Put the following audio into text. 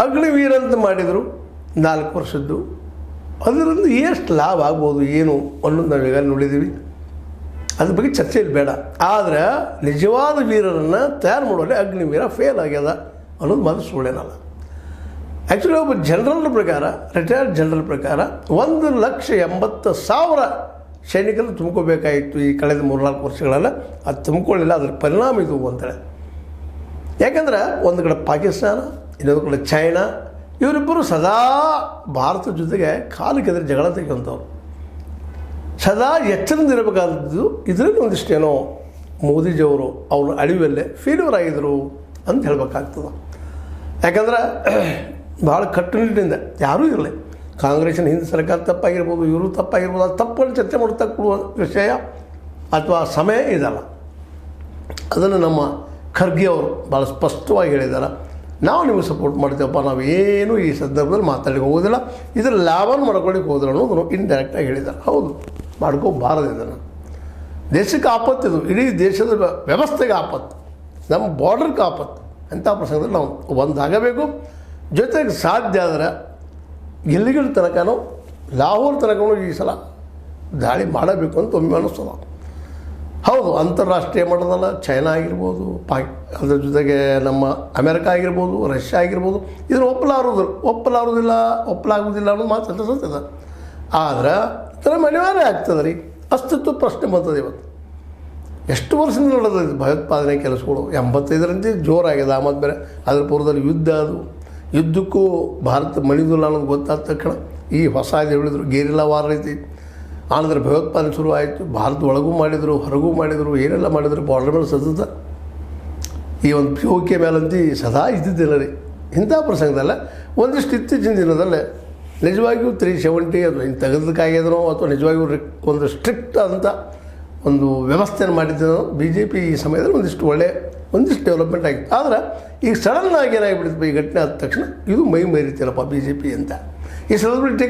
ಅಗ್ನಿವೀರ ಅಂತ ಮಾಡಿದರು 4 ವರ್ಷದ್ದು. ಅದರಿಂದ ಎಷ್ಟು ಲಾಭ ಆಗ್ಬೋದು ಏನು ಅನ್ನೋದು ನಾವೀಗ ನೋಡಿದ್ದೀವಿ. ಅದ್ರ ಬಗ್ಗೆ ಚರ್ಚೆಯಲ್ಲಿ ಬೇಡ. ಆದರೆ ನಿಜವಾದ ವೀರರನ್ನು ತಯಾರು ಮಾಡುವಲ್ಲಿ ಅಗ್ನಿವೀರ ಫೇಲ್ ಆಗ್ಯದ ಅನ್ನೋದು ಮಾತ್ರ ಸುಳ್ಳೇನಲ್ಲ. ಆ್ಯಕ್ಚುಲಿ ಒಬ್ಬ ಜನರಲ್ ಪ್ರಕಾರ, ರಿಟೈರ್ಡ್ ಜನರಲ್ ಪ್ರಕಾರ 1,80,000 ಸೈನಿಕರನ್ನು ತುಂಬ್ಕೋಬೇಕಾಗಿತ್ತು ಈ ಕಳೆದ 3-4 ವರ್ಷಗಳೆಲ್ಲ. ಅದು ತುಂಬಿಕೊಳ್ಳಿಲ್ಲ. ಅದ್ರ ಪರಿಣಾಮ ಇದು ಅಂತೇಳಿ. ಯಾಕಂದ್ರೆ ಒಂದು ಕಡೆ ಪಾಕಿಸ್ತಾನ, ಇನ್ನೊಂದು ಕಡೆ ಚೈನಾ, ಇವರಿಬ್ಬರು ಸದಾ ಭಾರತದ ಜೊತೆಗೆ ಕಾಲು ಕೆದರಿ ಜಗಳ ತೆಗೆಯುವಂಥವ್ರು. ಸದಾ ಎಚ್ಚರಿಂದ ಇರಬೇಕಾದದ್ದು. ಇದರಲ್ಲಿ ಒಂದಿಷ್ಟೇನೋ ಮೋದಿಜಿಯವರು ಅವ್ರ ಅಳಿವಲ್ಲೇ ಫೇಲ್ಯೂರ್ ಆಗಿದ್ರು ಅಂತ ಹೇಳ್ಬೇಕಾಗ್ತದೆ. ಯಾಕಂದ್ರೆ ಭಾಳ ಕಟ್ಟುನಿಟ್ಟಿನಿಂದ ಯಾರೂ ಇರಲಿ, ಕಾಂಗ್ರೆಸ್ಸಿನ ಹಿಂದೆ ಸರ್ಕಾರ ತಪ್ಪಾಗಿರ್ಬೋದು, ಇವರು ತಪ್ಪಾಗಿರ್ಬೋದು, ಅದು ತಪ್ಪನ್ನು ಚರ್ಚೆ ಮಾಡ್ತಾ ಕೊಡುವ ವಿಷಯ ಅಥವಾ ಸಮಯ ಇದಲ್ಲ. ಅದನ್ನು ನಮ್ಮ ಖರ್ಗೆ ಅವರು ಭಾಳ ಸ್ಪಷ್ಟವಾಗಿ ಹೇಳಿದ್ದಾರೆ. ನಾವು ನಿಮಗೆ ಸಪೋರ್ಟ್ ಮಾಡ್ತೀವಪ್ಪ, ನಾವು ಏನು ಈ ಸಂದರ್ಭದಲ್ಲಿ ಮಾತಾಡಲಿಕ್ಕೆ ಹೋಗೋದಿಲ್ಲ, ಇದರ ಲಾಭನ ಮಾಡ್ಕೊಳ್ಳಿಕ್ಕೆ ಹೋದ್ರೆ ಅನ್ನೋದು ಇಂಡೈರೆಕ್ಟಾಗಿ ಹೇಳಿದ್ದಾರೆ. ಹೌದು, ಮಾಡ್ಕೋಬಾರದು. ಇದನ್ನು ದೇಶಕ್ಕೆ ಆಪತ್ತಿದು, ಇಡೀ ದೇಶದ ವ್ಯವಸ್ಥೆಗೆ ಆಪತ್ತು, ನಮ್ಮ ಬಾರ್ಡರ್ಗೆ ಆಪತ್ತು. ಅಂಥ ಪ್ರಸಂಗದಲ್ಲಿ ನಾವು ಒಂದಾಗಬೇಕು. ಜೊತೆಗೆ ಸಾಧ್ಯ ಆದರೆ ಎಲ್ಲಿಗಳ ತನಕನೂ ಲಾಹೋರ್ ತನಕನೂ ಈ ಸಲ ದಾಳಿ ಮಾಡಬೇಕು ಅಂತ ಒಮ್ಮೆ ಅನ್ನಿಸ್ತದ. ಹೌದು, ಅಂತಾರಾಷ್ಟ್ರೀಯ ಮಟ್ಟದಲ್ಲ, ಚೈನಾ ಆಗಿರ್ಬೋದು, ಅದ್ರ ಜೊತೆಗೆ ನಮ್ಮ ಅಮೆರಿಕ ಆಗಿರ್ಬೋದು, ರಷ್ಯಾ ಆಗಿರ್ಬೋದು, ಇದನ್ನು ಒಪ್ಪಲಾಗುವುದಿಲ್ಲ ಅನ್ನೋದು ಮಾತು ಸತ್ಯದ. ಆದರೆ ಇದರ ಅನಿವಾರ್ಯ ಆಗ್ತದೆ ರೀ. ಅಸ್ತಿತ್ವ ಪ್ರಶ್ನೆ ಬಂತದೆ. ಇವತ್ತು ಎಷ್ಟು ವರ್ಷದಿಂದ ನಡೆದಿದೆ ಭಯೋತ್ಪಾದನೆ ಕೆಲಸಗಳು. 85ರಂತೆ ಜೋರಾಗಿದೆ. ಮತ್ತು ಬೇರೆ ಅದ್ರ ಪೂರ್ವದಲ್ಲಿ ಯುದ್ಧ, ಅದು ಯುದ್ಧಕ್ಕೂ ಭಾರತ ಮಣಿದಿಲ್ಲ ಅನ್ನೋದು ಗೊತ್ತಾದ ತಕ್ಷಣ ಈ ಹೊಸ ಇದು ಹೇಳಿದ್ರು, ಗೆರಿಲ್ಲಾ ವಾರ್ ಐತಿ. ಆನಂತರ ಭಯೋತ್ಪಾದನೆ ಶುರು ಆಯಿತು. ಭಾರತ ಒಳಗೂ ಮಾಡಿದರು, ಹೊರಗೂ ಮಾಡಿದರು, ಏನೆಲ್ಲ ಮಾಡಿದರು. ಬಾರ್ಡರ್ ಮೇಲೆ ಸತತ ಈ ಒಂದು POK ಮೇಲಂತೂ ಸದಾ ಇದ್ದಿದ್ದಿಲ್ಲ ರೀ. ಇಂಥ ಪ್ರಸಂಗದಲ್ಲ ಒಂದಿಷ್ಟು ಇತ್ತೀಚಿನ ದಿನದಲ್ಲೇ ನಿಜವಾಗಿಯೂ 370 ಅದು ಹಿಂಗೆ ತೆಗೆದಕ್ಕಾಗ್ಯದನೋ ಅಥವಾ ನಿಜವಾಗಿಯೂ ಒಂದು ಸ್ಟ್ರಿಕ್ಟ್ ಆದಂಥ ಒಂದು ವ್ಯವಸ್ಥೆಯನ್ನು ಮಾಡಿದ್ದನೋ BJP ಈ ಸಮಯದಲ್ಲಿ ಒಂದಿಷ್ಟು ಡೆವಲಪ್ಮೆಂಟ್ ಆಗಿತ್ತು. ಆದರೆ ಈಗ ಸಡನ್ನಾಗಿ ಏನಾಗಿಬಿಡ್ತಪ್ಪ, ಈ ಘಟನೆ ಆದ ತಕ್ಷಣ ಇದು ಮೈ ಮೈರಿತಿಲ್ಲಪ್ಪ BJP ಅಂತ. ಈ ಸೆಲೆಬ್ರಿಟಿ